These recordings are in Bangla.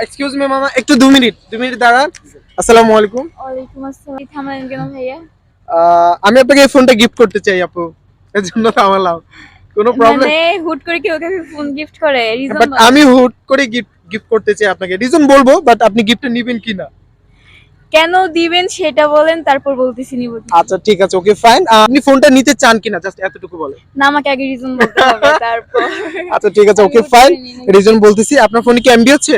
এক্সকিউজ মি মামা, একটু 2 মিনিট দাঁড়ান। আসসালামু আলাইকুম। ওয়ালাইকুম আসসালাম। থামালেন কেন ভাইয়া? আমি আপনাকে এই ফোনটা গিফট করতে চাই আপু, এর জন্য থামালাম। কোনো প্রবলেম? মানে হুট করে কেউ কাউকে ফোন গিফট করে, রিজন বাট বলেন। আমি হুট করে গিফট করতে চাই আপনাকে, রিজন বলবো, বাট আপনি গিফটটা নেবেন কিনা? কেন দিবেন সেটা বলেন, তারপর বলতেছি নিব কি। আচ্ছা ঠিক আছে, ওকে ফাইন। আপনি ফোনটা নিতে চান কিনা জাস্ট এতটুকু বলেন। না, আমাকে আগে রিজন বলতে হবে তারপর। আচ্ছা ঠিক আছে, আমি ওকে হুট ফাইন। করে নিয়ে নিবো। রিজন বলতেছি, আপনার ফোনে কি এমবি আছে?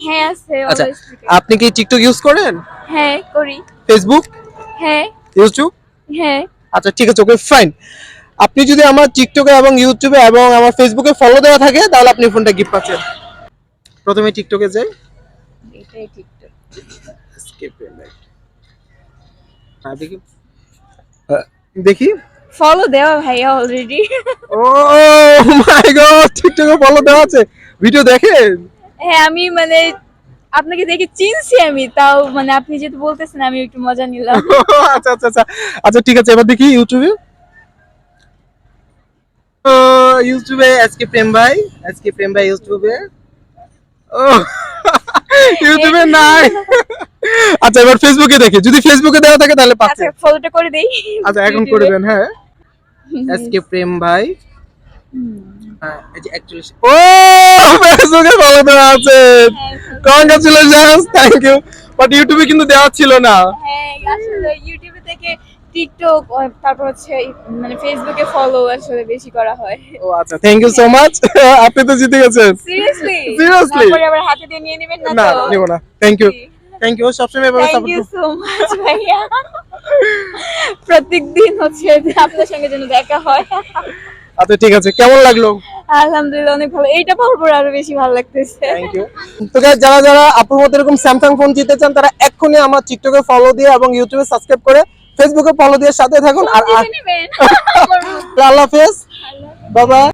হ্যাঁ আছে, আচ্ছা, obviously। আপনি কি টিকটক ইউজ করেন? হ্যাঁ করি। ফেসবুক, হ্যাঁ। ইউটিউব? হ্যাঁ। আচ্ছা ঠিক আছে, ওকে ফাইন। আপনি যদি আমার টিকটকে এবং ইউটিউবে এবং আমার ফেসবুকে ফলো দেওয়া থাকে তাহলে আপনি ফোনটা গিফট পাচ্ছেন। প্রথমে টিকটকে যাই। এটাই টিকটক। Skip payment. হ্যাঁ দেখি। দেখি। ফলো দেওয়া ভাইয়া অলরেডি। ও মাই গড, টিকটকে ফলো দেওয়া আছে, ভিডিও দেখেন? হ্যাঁ আমি মানে আপনাকে দেখে চিনছি আমি, তাও মানে আপনি যেহেতু বলতেছেন আমি একটু মজা নিলাম। আচ্ছা আচ্ছা আচ্ছা। আচ্ছা ঠিক আছে, এবার দেখি ইউটিউবে। ও ইউটিউবে এসকে প্রেম ভাই ইউটিউবে। ও ইউটিউবে নাই। আচ্ছা এবার ফেসবুকে দেখি, যদি ফেসবুকে দেওয়া থাকে তাহলে আচ্ছা পাচ্ছেন। ফলোটা করে দেই। আচ্ছা এখন করে দেন। হ্যাঁ, এসকে প্রেম ভাই। হ্যাঁ এই যে 41। ও ফেসবুকে ফলো দেওয়া আছে, কংগ্রাচুলেশনস, থ্যাংক ইউ। বাট ইউটিউবে কিন্তু দেওয়া ছিল না। হ্যাঁ আসলে ইউটিউবে থেকে টিকটক তারপর হচ্ছে মানে ফেসবুকে ফলো আসলে বেশি করা হয়। ও আচ্ছা, থ্যাংক ইউ সো মাচ। আপনি তো জিতে গেছেন। সিরিয়াসলি? Seriously? তারপরে আবার হাতে দিয়ে নিয়ে নেবেন না না তো? নিব না, থ্যাংক ইউ। থ্যাংক ইউ, সবসময় এভাবে thank you support. So much ভাইয়া। প্রত্যেকদিন হচ্ছে আপনার সঙ্গে যেন দেখা হয়। আচ্ছা ঠিক আছে, কেমন লাগলো? আলহামদুলিল্লাহ অনেক ভালো, এইটা পাওয়ার পর আরো বেশি ভালো লাগতেছে। Thank you. তো গাইস, যারা যারা আপুর মতো এরকম স্যামসাং ফোন জিতে চান তারা এক্ষুনি আমার টিকটকে ফলো দিয়ে এবং ইউটিউবে সাবস্ক্রাইব করে ফেসবুকে ফলো দিয়ে সাথে থাকুন। আর ফোন দিতে নেবেন। আল্লাহ হাফেজ, বাই বাই।